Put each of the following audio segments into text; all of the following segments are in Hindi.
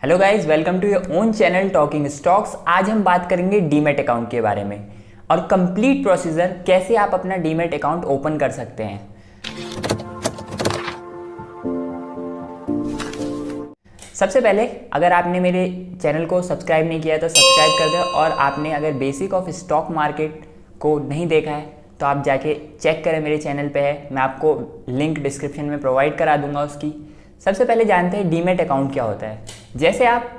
Hello guys, welcome to your own channel talking stocks. आज हम बात करेंगे डीमैट अकाउंट के बारे में और कंप्लीट प्रोसीजर कैसे आप अपना डीमैट अकाउंट ओपन कर सकते हैं। सबसे पहले अगर आपने मेरे चैनल को सब्सक्राइब नहीं किया तो सब्सक्राइब कर दो, और आपने अगर बेसिक ऑफ स्टॉक मार्केट को नहीं देखा है तो आप जाके चेक करें, मेरे चैनल पे है। मैं आपको लिंक डिस्क्रिप्शन में प्रोवाइड करा दूंगा उसकी। सबसे पहले जानते हैं डीमैट अकाउंट क्या होता है। जैसे आप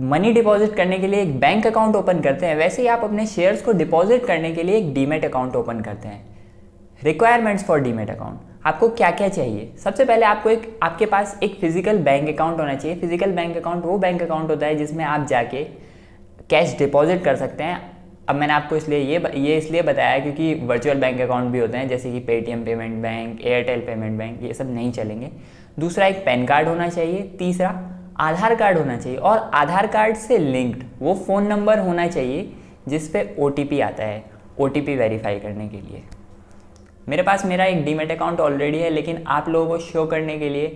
मनी डिपॉजिट करने के लिए एक बैंक अकाउंट ओपन करते हैं, वैसे ही आप अपने शेयर्स को डिपॉजिट करने के लिए एक डीमैट अकाउंट ओपन करते हैं। रिक्वायरमेंट्स फॉर डीमैट अकाउंट, आपको क्या क्या चाहिए। सबसे पहले आपके पास एक फिजिकल बैंक अकाउंट होना चाहिए। फिजिकल बैंक अकाउंट वो बैंक अकाउंट होता है जिसमें आप जाके कैश डिपॉजिट कर सकते हैं। अब मैंने आपको इसलिए ये इसलिए बताया क्योंकि वर्चुअल बैंक अकाउंट भी होते हैं, जैसे कि Paytm payment bank, Airtel payment bank, ये सब नहीं चलेंगे। दूसरा, एक पैन कार्ड होना चाहिए। तीसरा, आधार कार्ड होना चाहिए, और आधार कार्ड से लिंक्ड वो फ़ोन नंबर होना चाहिए जिस पे OTP आता है, OTP वेरीफाई करने के लिए। मेरे पास मेरा एक डीमैट अकाउंट ऑलरेडी है, लेकिन आप लोगों को शो करने के लिए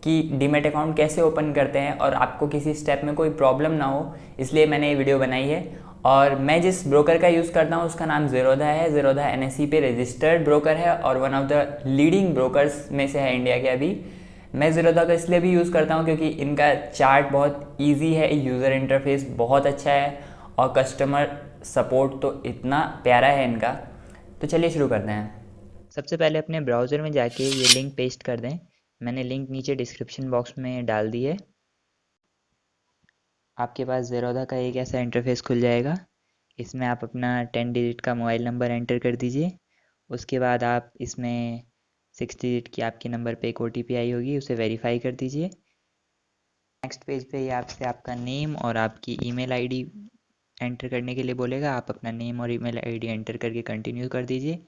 कि डीमैट अकाउंट कैसे ओपन करते हैं और आपको किसी स्टेप में कोई प्रॉब्लम ना हो, इसलिए मैंने ये वीडियो बनाई है। और मैं जिस ब्रोकर का यूज़ करता हूँ उसका नाम ज़ेरोधा है। ज़ेरोधा NSE पे रजिस्टर्ड ब्रोकर है और one of the leading brokers में से है इंडिया के। अभी मैं ज़ेरोधा का इसलिए भी यूज़ करता हूँ क्योंकि इनका चार्ट बहुत ईजी है, यूज़र इंटरफेस बहुत अच्छा है, और कस्टमर सपोर्ट तो इतना प्यारा है इनका। तो चलिए शुरू करते हैं। सबसे पहले अपने ब्राउज़र में जाके ये लिंक पेस्ट कर दें। मैंने लिंक नीचे डिस्क्रिप्शन बॉक्स में डाल दी है। आपके पास ज़ेरोधा का एक ऐसा इंटरफेस खुल जाएगा। इसमें आप अपना 10 डिजिट का मोबाइल नंबर एंटर कर दीजिए। उसके बाद आप इसमें 6 डिजिट की आपके नंबर पे एक OTP आई होगी, उसे वेरीफाई कर दीजिए। नेक्स्ट पेज पे ये आपसे आपका नेम और आपकी ईमेल आईडी एंटर करने के लिए बोलेगा। आप अपना नेम और ईमेल आईडी एंटर करके कंटिन्यू कर दीजिए।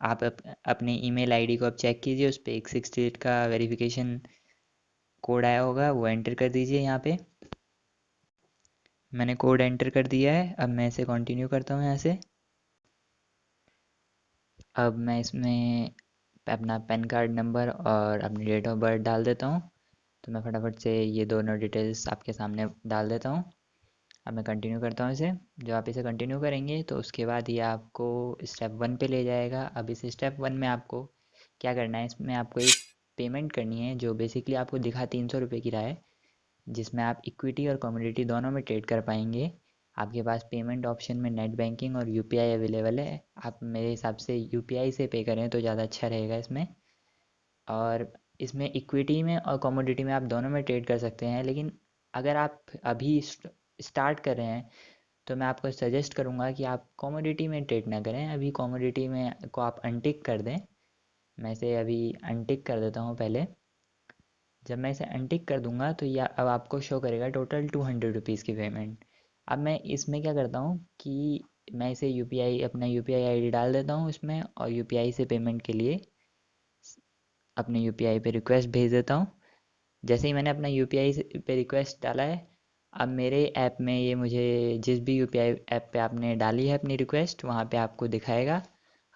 आप अपने ईमेल आईडी को अब चेक कीजिए, उस पर एक 6 डिजिट का वेरिफिकेशन कोड आया होगा, वो एंटर कर दीजिए। यहाँ पे मैंने कोड एंटर कर दिया है। अब मैं इसे कंटिन्यू करता हूँ यहाँ से। अब मैं इसमें अपना पैन कार्ड नंबर और अपनी डेट ऑफ बर्थ डाल देता हूँ। तो मैं फटाफट से ये दोनों डिटेल्स आपके सामने डाल देता हूँ। अब मैं कंटिन्यू करता हूँ इसे। जब आप इसे कंटिन्यू करेंगे तो उसके बाद ये आपको स्टेप 1 पे ले जाएगा। अब इस स्टेप 1 में आपको क्या करना है, इसमें आपको एक पेमेंट करनी है जो बेसिकली आपको दिखा 300 रुपये की रहा है, जिसमें आप इक्विटी और कमोडिटी दोनों में ट्रेड कर पाएंगे। आपके पास पेमेंट ऑप्शन में नेट बैंकिंग और UPI अवेलेबल है। आप मेरे हिसाब से UPI से पे करें तो ज़्यादा अच्छा रहेगा इसमें। और इसमें इक्विटी में और कमोडिटी में आप दोनों में ट्रेड कर सकते हैं, लेकिन अगर आप अभी स्टार्ट कर रहे हैं तो मैं आपको सजेस्ट करूंगा कि आप कमोडिटी में ट्रेड ना करें। अभी कमोडिटी में को आप अनटिक कर दें। मैं इसे अभी अनटिक कर देता हूँ पहले। जब मैं इसे अनटिक कर दूंगा तो यह अब आपको शो करेगा टोटल 200 रुपीज़ की पेमेंट। अब मैं इसमें क्या करता हूँ कि मैं इसे अपना UPI ID डाल देता हूँ इसमें, और UPI से पेमेंट के लिए अपने UPI पे रिक्वेस्ट भेज देता हूँ। जैसे ही मैंने अपना UPI पे रिक्वेस्ट डाला है, अब मेरे ऐप में ये मुझे जिस भी UPI ऐप पे आपने डाली है अपनी रिक्वेस्ट, वहाँ पे आपको दिखाएगा।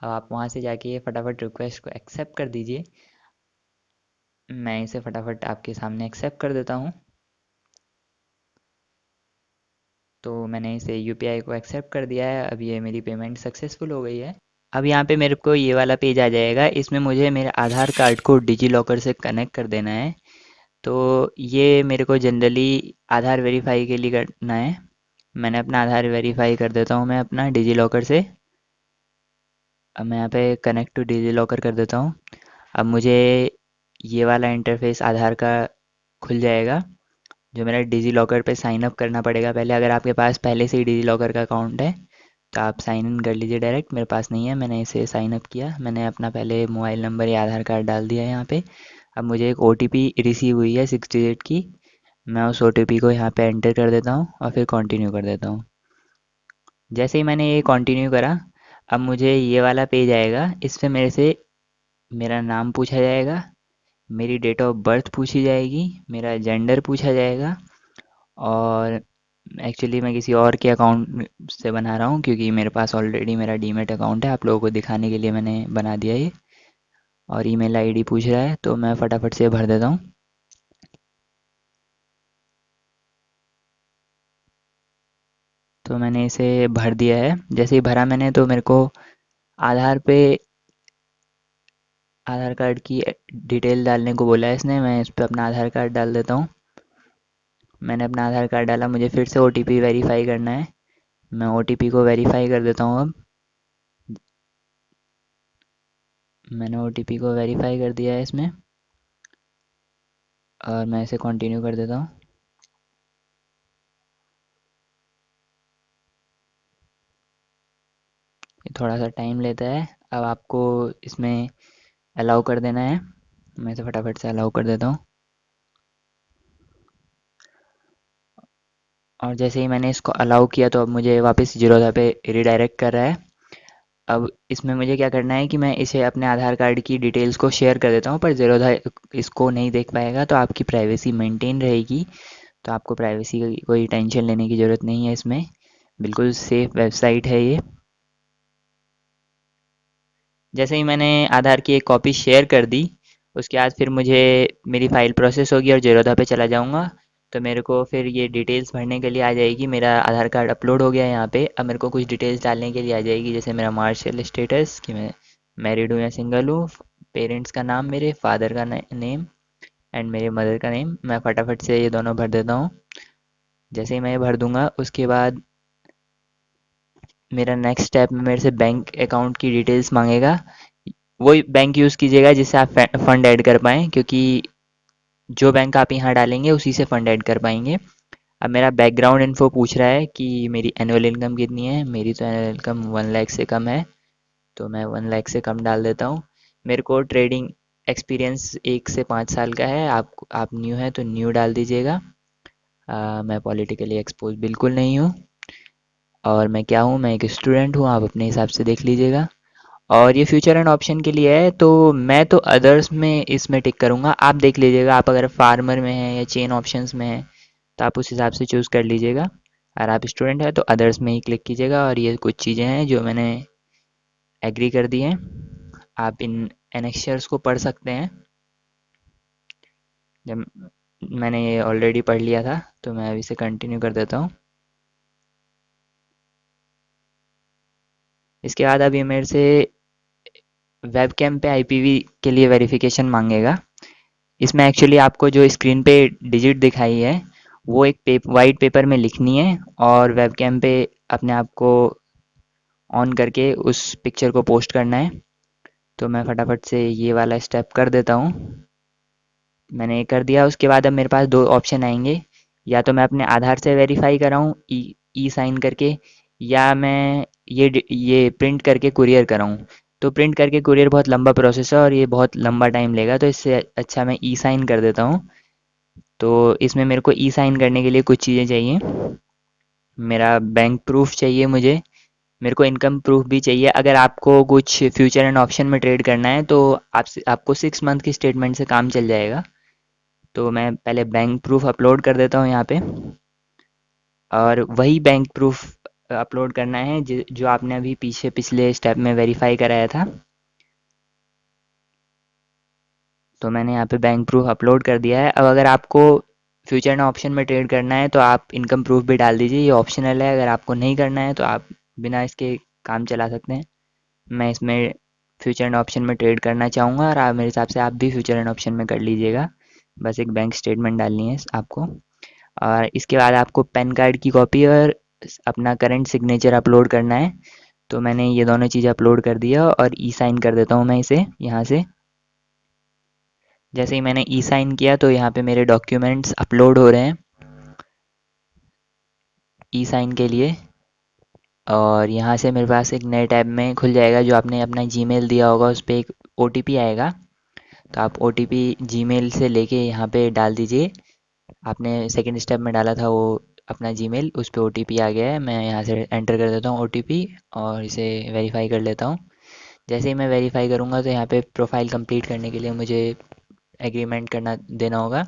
अब आप वहाँ से जाके ये फटाफट रिक्वेस्ट को एक्सेप्ट कर दीजिए। मैं इसे फटाफट आपके सामने एक्सेप्ट कर देता हूँ। तो मैंने इसे UPI को एक्सेप्ट कर दिया है। अब ये मेरी पेमेंट सक्सेसफुल हो गई है। अब यहाँ पे मेरे को ये वाला पेज आ जाएगा। इसमें मुझे मेरे आधार कार्ड को डिजी लॉकर से कनेक्ट कर देना है। तो ये मेरे को जनरली आधार वेरीफाई के लिए करना है। मैंने अपना आधार वेरीफाई कर देता हूँ मैं अपना डिजी लॉकर से। अब मैं यहाँ पे कनेक्ट टू डिजी लॉकर कर देता हूँ। अब मुझे ये वाला इंटरफेस आधार का खुल जाएगा, जो मेरा डिजी लॉकर पे साइन अप करना पड़ेगा पहले। अगर आपके पास पहले से ही डिजी लॉकर का अकाउंट है तो आप साइन इन कर लीजिए डायरेक्ट। मेरे पास नहीं है, मैंने इसे साइन अप किया। मैंने अपना पहले मोबाइल नंबर या आधार कार्ड डाल दिया है यहाँ पे। अब मुझे एक OTP रिसीव हुई है 6 डिजिट की। मैं उस OTP को यहाँ पे एंटर कर देता हूँ और फिर कंटिन्यू कर देता हूँ। जैसे ही मैंने ये कंटिन्यू करा, अब मुझे ये वाला पेज आएगा। इस पे मेरे से मेरा नाम पूछा जाएगा, मेरी डेट ऑफ बर्थ पूछी जाएगी, मेरा जेंडर पूछा जाएगा। और एक्चुअली मैं किसी और के अकाउंट से बना रहा हूँ क्योंकि मेरे पास ऑलरेडी मेरा डीमैट अकाउंट है। आप लोगों को दिखाने के लिए मैंने बना दिया ये। और ईमेल आईडी पूछ रहा है तो मैं फटाफट से भर देता हूँ। तो मैंने इसे भर दिया है। जैसे ही भरा मैंने, तो मेरे को आधार पे आधार कार्ड की डिटेल डालने को बोला है इसने। मैं इस पर अपना आधार कार्ड डाल देता हूँ। मैंने अपना आधार कार्ड डाला, मुझे फिर से ओटीपी वेरीफाई करना है। मैं ओटीपी को वेरीफाई कर देता हूँ अब। मैंने ओटीपी को वेरीफाई कर दिया है इसमें, और मैं इसे कंटिन्यू कर देता हूँ। ये थोड़ा सा टाइम लेता है। अब आपको इसमें अलाउ कर देना है। मैं इसे फटाफट से अलाउ कर देता हूँ। और जैसे ही मैंने इसको अलाउ किया, तो अब मुझे वापस जीरोधा पे रिडायरेक्ट कर रहा है। अब इसमें मुझे क्या करना है कि मैं इसे अपने आधार कार्ड की डिटेल्स को शेयर कर देता हूँ, पर ज़ीरोधा इसको नहीं देख पाएगा, तो आपकी प्राइवेसी मेंटेन रहेगी। तो आपको प्राइवेसी की कोई टेंशन लेने की ज़रूरत नहीं है इसमें। बिल्कुल सेफ वेबसाइट है ये। जैसे ही मैंने आधार की एक कॉपी शेयर कर दी, उसके बाद फिर मुझे मेरी फ़ाइल प्रोसेस होगी और ज़ीरोधा पे चला जाऊँगा। तो मेरे को फिर ये डिटेल्स भरने के लिए आ जाएगी। मेरा आधार कार्ड अपलोड हो गया है यहाँ पे। अब मेरे को कुछ डिटेल्स डालने के लिए आ जाएगी, जैसे मेरा मार्शल स्टेटस, कि मैं मैरिड हूँ या सिंगल हूँ, पेरेंट्स का नाम, मेरे फादर का नेम एंड मेरे मदर का नेम। मैं फटाफट से ये दोनों भर देता हूँ। जैसे ही मैं ये भर दूंगा, उसके बाद मेरा नेक्स्ट स्टेप में मेरे से बैंक अकाउंट की डिटेल्स मांगेगा। वही बैंक यूज़ कीजिएगा जिससे आप फ़ंड ऐड कर पाएँ, क्योंकि जो बैंक आप यहाँ डालेंगे उसी से फ़ंड ऐड कर पाएंगे। अब मेरा बैकग्राउंड इन्फो पूछ रहा है कि मेरी एनुअल इनकम कितनी है। मेरी तो एनुअल इनकम 1 लाख से कम है, तो मैं 1 लाख से कम डाल देता हूँ। मेरे को ट्रेडिंग एक्सपीरियंस 1 से 5 साल का है। आप न्यू हैं तो न्यू डाल दीजिएगा। मैं पॉलिटिकली एक्सपोज बिल्कुल नहीं हूँ। और मैं क्या हूँ, मैं एक स्टूडेंट हूँ, आप अपने हिसाब से देख लीजिएगा। और ये फ्यूचर एंड ऑप्शन के लिए है, तो मैं तो अदर्स में इसमें टिक करूँगा। आप देख लीजिएगा, आप अगर फार्मर में हैं या चेन ऑप्शंस में हैं, तो आप उस हिसाब से चूज़ कर लीजिएगा। अगर आप स्टूडेंट हैं तो अदर्स में ही क्लिक कीजिएगा। और ये कुछ चीज़ें हैं जो मैंने एग्री कर दी हैं। आप इन एनेक्शर्स को पढ़ सकते हैं। जब मैंने ये ऑलरेडी पढ़ लिया था, तो मैं अभी से कंटिन्यू कर देता हूँ। इसके बाद अब ये मेरे से वेब कैम पे आईपीवी के लिए वेरिफिकेशन मांगेगा। इसमें एक्चुअली आपको जो स्क्रीन पे डिजिट दिखाई है, वो एक वाइट पेपर में लिखनी है, और वेब कैम पे अपने आप को ऑन करके उस पिक्चर को पोस्ट करना है। तो मैं फटाफट से ये वाला स्टेप कर देता हूँ। मैंने ये कर दिया। उसके बाद अब मेरे पास दो ऑप्शन आएंगे, या तो मैं अपने आधार से वेरीफाई कराऊँ ई ई साइन करके, या मैं ये प्रिंट करके कुरियर कराऊँ। तो प्रिंट करके कुरियर बहुत लंबा प्रोसेस है और ये बहुत लंबा टाइम लेगा, तो इससे अच्छा मैं ई साइन कर देता हूँ। तो इसमें मेरे को ई साइन करने के लिए कुछ चीज़ें चाहिए। मेरा बैंक प्रूफ चाहिए मुझे। मेरे को इनकम प्रूफ भी चाहिए। अगर आपको कुछ फ्यूचर एंड ऑप्शन में ट्रेड करना है, तो आपको 6 मंथ की स्टेटमेंट से काम चल जाएगा। तो मैं पहले बैंक प्रूफ अपलोड कर देता हूँ यहाँ पे। और वही बैंक प्रूफ अपलोड करना है जो आपने अभी पीछे पिछले स्टेप में वेरीफाई कराया था। तो मैंने यहाँ पे बैंक प्रूफ अपलोड कर दिया है। अब अगर आपको फ्यूचर एंड ऑप्शन में ट्रेड करना है, तो आप इनकम प्रूफ भी डाल दीजिए। ये ऑप्शनल है। अगर आपको नहीं करना है, तो आप बिना इसके काम चला सकते हैं। मैं इसमें फ्यूचर एंड ऑप्शन में ट्रेड करना चाहूँगा, और आप मेरे हिसाब से आप भी फ्यूचर एंड ऑप्शन में कर लीजिएगा। बस एक बैंक स्टेटमेंट डालनी है आपको। और इसके बाद आपको पैन कार्ड की कॉपी और अपना करंट सिग्नेचर अपलोड करना है। तो मैंने ये दोनों चीज़ें अपलोड कर दिया, और ई साइन कर देता हूँ मैं इसे यहाँ से। जैसे ही मैंने ई साइन किया, तो यहाँ पे मेरे डॉक्यूमेंट्स अपलोड हो रहे हैं ई साइन के लिए। और यहाँ से मेरे पास एक नए टैब में खुल जाएगा, जो आपने अपना जीमेल दिया होगा उस पर एक ओटीपी आएगा। तो आप ओटीपी जीमेल से लेके यहाँ पे डाल दीजिए। आपने सेकंड स्टेप में डाला था वो अपना जीमेल, उस पर ओटीपी आ गया है। मैं यहाँ से एंटर कर देता हूँ ओटीपी, और इसे वेरीफाई कर लेता हूँ। जैसे ही मैं वेरीफाई करूँगा, तो यहाँ पे प्रोफाइल कंप्लीट करने के लिए मुझे एग्रीमेंट करना देना होगा।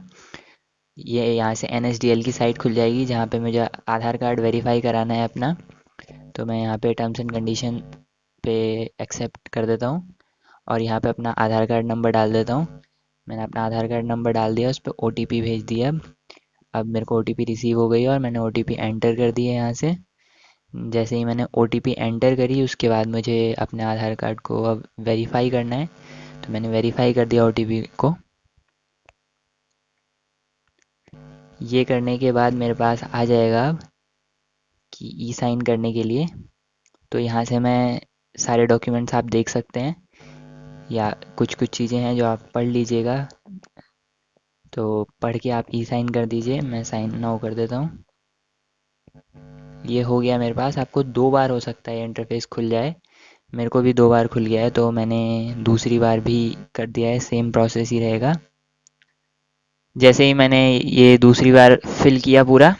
ये यहाँ से एनएसडीएल की साइट खुल जाएगी, जहाँ पे मुझे आधार कार्ड वेरीफाई कराना है अपना। तो मैं यहाँ पे टर्म्स एंड कंडीशन पे एक्सेप्ट कर देता हूँ, और यहाँ पे अपना आधार कार्ड नंबर डाल देता हूँ। मैंने अपना आधार कार्ड नंबर डाल दिया, उस पर ओटीपी भेज दिया। अब मेरे को ओटीपी रिसीव हो गई, और मैंने ओटीपी एंटर कर दी है यहाँ से। जैसे ही मैंने OTP एंटर करी उसके बाद मुझे अपने आधार कार्ड को अब वेरीफाई करना है, तो मैंने वेरीफाई कर दिया OTP को। ये करने के बाद मेरे पास आ जाएगा अब कि ई साइन करने के लिए। तो यहाँ से मैं सारे डॉक्यूमेंट्स आप देख सकते हैं, या कुछ कुछ चीज़ें हैं जो आप पढ़ लीजिएगा। तो पढ़ के आप ई साइन कर दीजिए, मैं साइन नाउ कर देता हूँ। ये हो गया मेरे पास। आपको 2 बार हो सकता है ये इंटरफेस खुल जाए, मेरे को भी 2 बार खुल गया है, तो मैंने दूसरी बार भी कर दिया है, सेम प्रोसेस ही रहेगा। जैसे ही मैंने ये दूसरी बार फिल किया पूरा,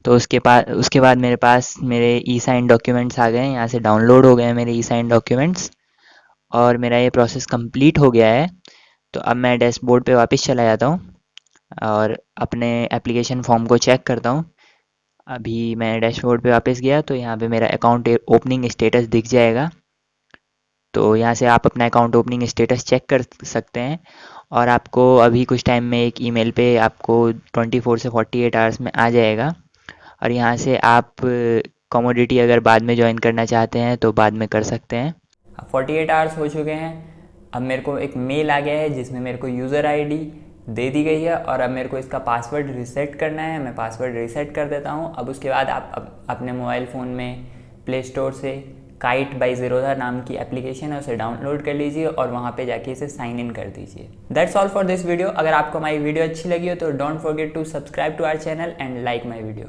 तो उसके बाद मेरे पास मेरे ई साइन डॉक्यूमेंट्स आ गए हैं, यहाँ से डाउनलोड हो गए हैं मेरे ई साइन डॉक्यूमेंट्स, और मेरा ये प्रोसेस कंप्लीट हो गया है। तो अब मैं डैशबोर्ड पे वापस चला जाता हूँ और अपने एप्लीकेशन फॉर्म को चेक करता हूँ। अभी मैं डैशबोर्ड पे वापस गया तो यहाँ पे मेरा अकाउंट ओपनिंग स्टेटस दिख जाएगा। तो यहाँ से आप अपना अकाउंट ओपनिंग स्टेटस चेक कर सकते हैं, और आपको अभी कुछ टाइम में एक ईमेल पे आपको 24 से 48 आवर्स में आ जाएगा। और यहाँ से आप कमोडिटी अगर बाद में ज्वाइन करना चाहते हैं तो बाद में कर सकते हैं। 48 आवर्स हो चुके हैं। अब मेरे को एक मेल आ गया है जिसमें मेरे को यूज़र आईडी दे दी गई है, और अब मेरे को इसका पासवर्ड रीसेट करना है। मैं पासवर्ड रीसेट कर देता हूँ। अब उसके बाद आप अपने मोबाइल फ़ोन में प्ले स्टोर से काइट बाई ज़ीरोधा नाम की एप्लीकेशन है, उसे डाउनलोड कर लीजिए और वहाँ पे जाके इसे साइन इन कर दीजिए। That's all for this video. अगर आपको हमारी वीडियो अच्छी लगी हो तो don't forget to subscribe to our channel and like my video.